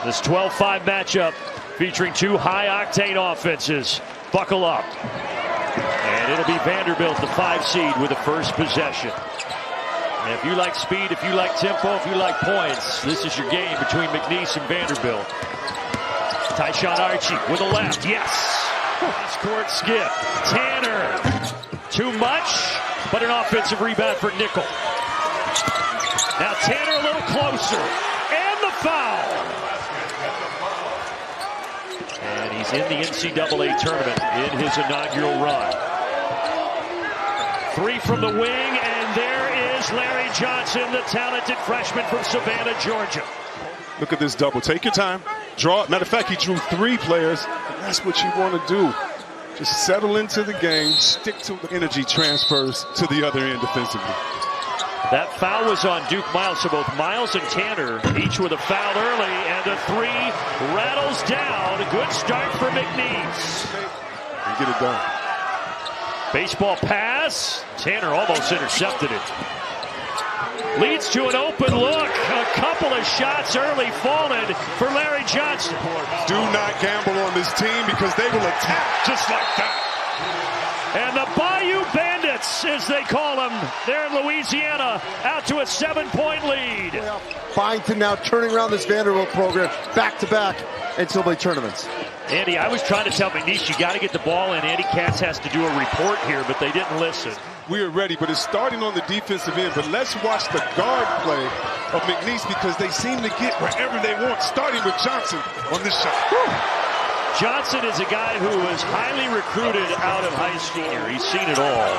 This 12-5 matchup featuring two high-octane offenses. Buckle up. And it'll be Vanderbilt, the 5 seed, with the first possession. And if you like speed, if you like tempo, if you like points, this is your game between McNeese and Vanderbilt. Tyshawn Archie with a left. Yes. Cross-court skip. Tanner. Too much, but an offensive rebound for Nickel. Now Tanner a little closer. And the foul. And he's in the NCAA tournament in his inaugural run. 3 from the wing, and there is Larry Johnson, the talented freshman from Savannah, Georgia. Look at this double. Take your time. Draw. Matter of fact, he drew 3 players. And that's what you want to do. Just settle into the game. Stick to the energy transfers to the other end defensively. That foul was on Duke Miles, so both Miles and Tanner each with a foul early, and the 3 rattles down. A good start for McNeese. And get it done. Baseball pass. Tanner almost intercepted it. Leads to an open look. A couple of shots early falling for Larry Johnson. Do not gamble on this team because they will attack just like that. And the Bayou Bandits, as they call them, there in Louisiana, out to a 7-point lead. Byington now turning around this Vanderbilt program back-to-back NCAA tournaments. Andy, I was trying to tell McNeese, you got to get the ball in. Andy Katz has to do a report here, but they didn't listen. We are ready, but it's starting on the defensive end. But let's watch the guard play of McNeese because they seem to get wherever they want, starting with Johnson on this shot. Whew. Johnson is a guy who was highly recruited out of high school. He's seen it all.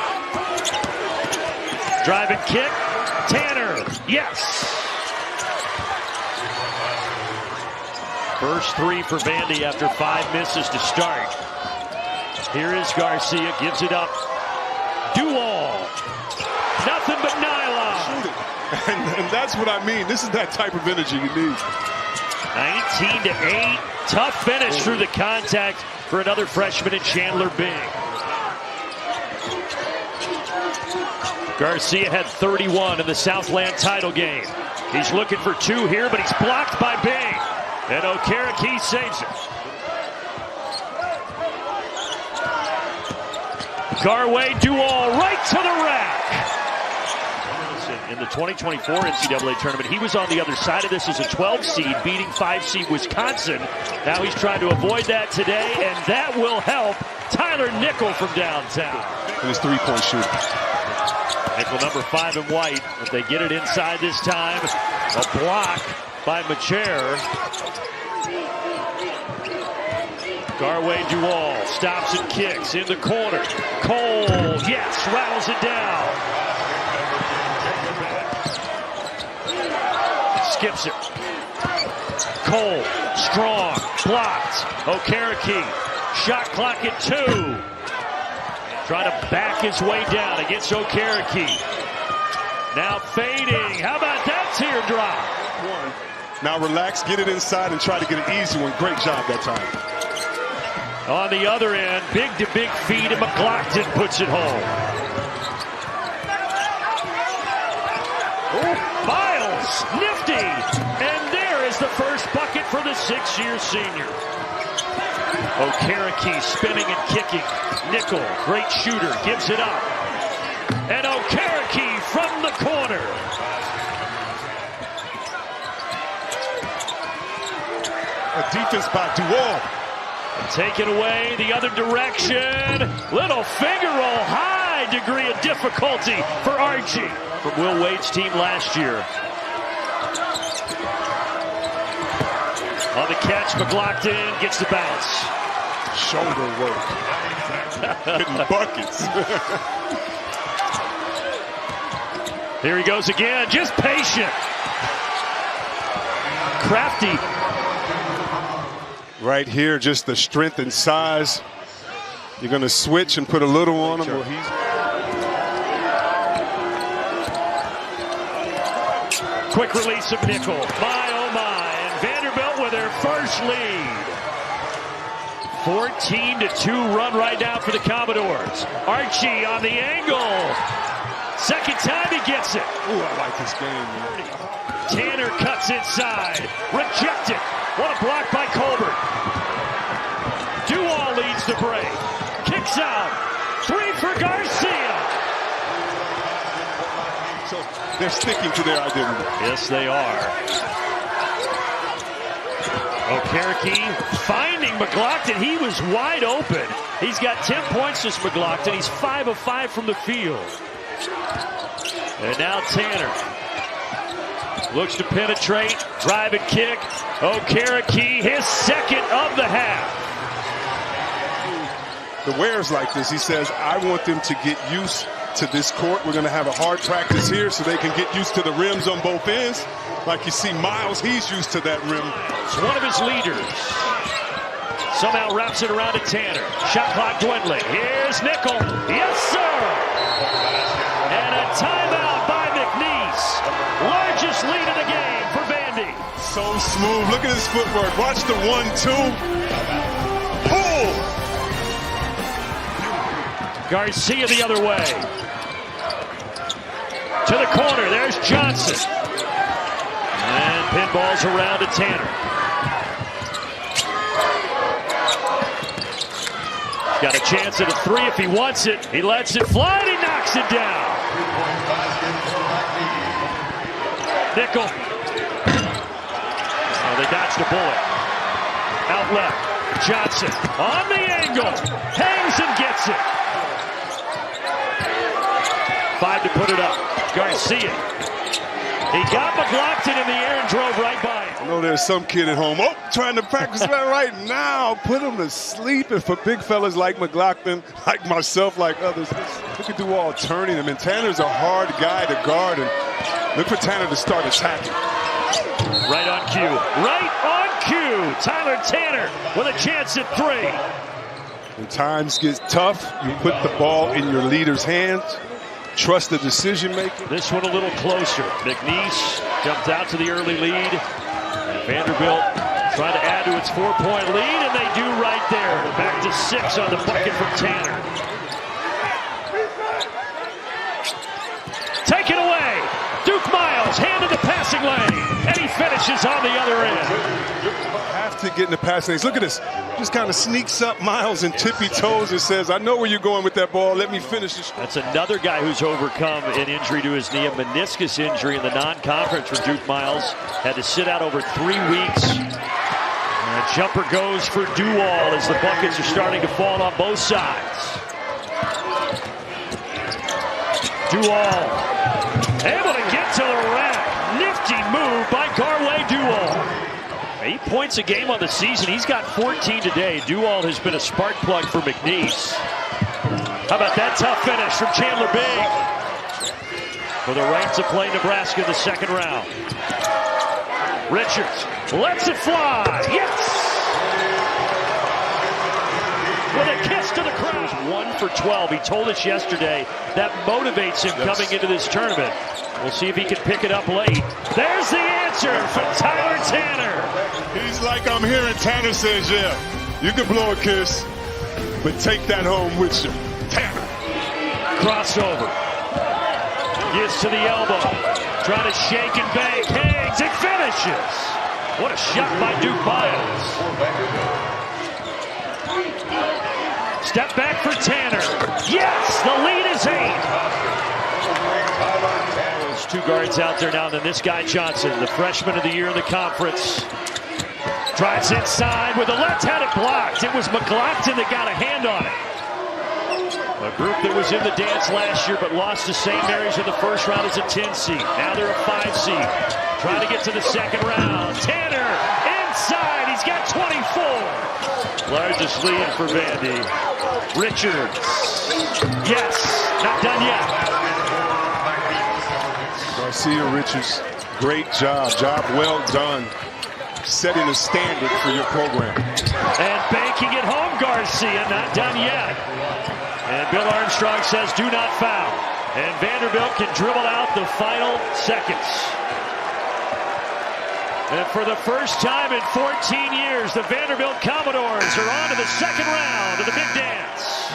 Drive and kick. Tanner. Yes. First 3 for Vandy after 5 misses to start. Here is Garcia. Gives it up. Duval. Nothing but nylon. Shoot it. And that's what I mean. This is that type of energy you need. 19-8. Tough finish through the contact for another freshman in Chandler Bing. Garcia had 31 in the Southland title game. He's looking for 2 here, but he's blocked by Bing. And Okereke saves it. Garway Duval right to the rack. In the 2024 NCAA tournament, he was on the other side of this as a 12 seed, beating 5 seed Wisconsin. Now he's trying to avoid that today, and that will help Tyler Nickel from downtown. And his 3-point shooter. Nickel number 5 in white. If they get it inside this time, a block by Macher. Garway Duval stops and kicks in the corner. Cole, yes, rattles it down. Skips it. Cole, strong, blocked. Okereke, shot clock at 2. Trying to back his way down against Okereke. Now fading. How about that teardrop? Now relax, get it inside, and try to get an easy one. Great job that time. On the other end, big to big feed, and McLaughlin puts it home. Oh, Miles, nifty, and there is the first bucket for the 6-year senior. Okereke spinning and kicking. Nickel, great shooter, gives it up. And Okereke from the corner. A defense by Duval. Taken away the other direction. Little finger roll, high degree of difficulty for Archie from Will Wade's team last year. On the catch, McLaughlin gets the bounce. Shoulder work. Hitting buckets. Here he goes again, just patient. Crafty. Right here, just the strength and size. You're going to switch and put a little on him. Well, quick release of Nickel. My, oh my. And Vanderbilt with their first lead. 14-2 run right now for the Commodores. Archie on the angle. Second time he gets it. Ooh, I like this game, man. Tanner cuts inside. Rejected. What a they're sticking to their identity. Yes, they are. Okereke finding McLaughlin. He was wide open. He's got 10 points, this McLaughlin. He's 5 of 5 from the field. And now Tanner looks to penetrate, drive and kick. Okereke, his second of the half. The Wares like this. He says, I want them to get used to this court. We're going to have a hard practice here so they can get used to the rims on both ends. Like you see Miles, he's used to that rim. It's one of his leaders. Somehow wraps it around to Tanner. Shot clock dwindling. Here's Nickel. Yes, sir. And a timeout by McNeese. Largest lead of the game for Vandy. So smooth. Look at his footwork. Watch the 1-2. Pull. Garcia the other way. To the corner. There's Johnson. And pinballs around to Tanner. Got a chance at a 3 if he wants it. He lets it fly and he knocks it down. Nickel. Oh, they dodged a bullet. Out left. Johnson on the angle. Hangs and gets it. 5 to put it up. Garcia. He got McLaughlin in the air and drove right by him. I know there's some kid at home, trying to practice that right now. Put him to sleep. And for big fellas like McLaughlin, like myself, like others, we could do all turning him. And Tanner's a hard guy to guard. And look for Tanner to start attacking. Right on cue. Right on cue. Tyler Tanner with a chance at 3. When times get tough, you put the ball in your leader's hands. Trust the decision making. This one a little closer. McNeese jumped out to the early lead. And Vanderbilt trying to add to its 4-point lead, and they do right there. Back to 6 on the bucket from Tanner. Take it away. Duke Miles, hand in the passing lane, and he finishes on the other end. Have to get in the passing lanes. Look at this. Just kind of sneaks up Miles and tippy toes and says, I know where you're going with that ball. Let me finish this. That's another guy who's overcome an injury to his knee, a meniscus injury in the non-conference for Duke Miles. Had to sit out over 3 weeks. And a jumper goes for Duval as the buckets are starting to fall on both sides. Duval able to get to the rack. Nifty move by Garway Duval. 8 points a game on the season. He's got 14 today. Duval has been a spark plug for McNeese. How about that tough finish from Chandler Big? For the right to play Nebraska in the second round. Richards lets it fly. Yes! With a kiss to the crowd. 1 for 12. He told us yesterday that motivates him coming into this tournament. We'll see if he can pick it up late. There's the answer from Tyler Tanner. He's like, I'm hearing Tanner says, yeah, you can blow a kiss, but take that home with you. Tanner. Crossover. Gets to the elbow. Trying to shake and bake. Hangs and finishes. What a shot by Duke Miles. Step back for Tanner. Yes, the lead is 8. There's 2 guards out there now, and then this guy Johnson, the freshman of the year in the conference. Drives inside with a left-handed blocked. It was McLaughlin that got a hand on it. A group that was in the dance last year but lost to St. Mary's in the first round as a 10 seed. Now they're a 5 seed. Trying to get to the second round. Tanner inside. He's got 24. Largest lead for Vandy. Richards. Yes. Not done yet. Garcia Richards, great job. Job well done. Setting a standard for your program. And banking it home, Garcia. Not done yet. And Bill Armstrong says do not foul. And Vanderbilt can dribble out the final seconds. And for the first time in 14 years, the Vanderbilt Commodores are on to the second round of the big dance.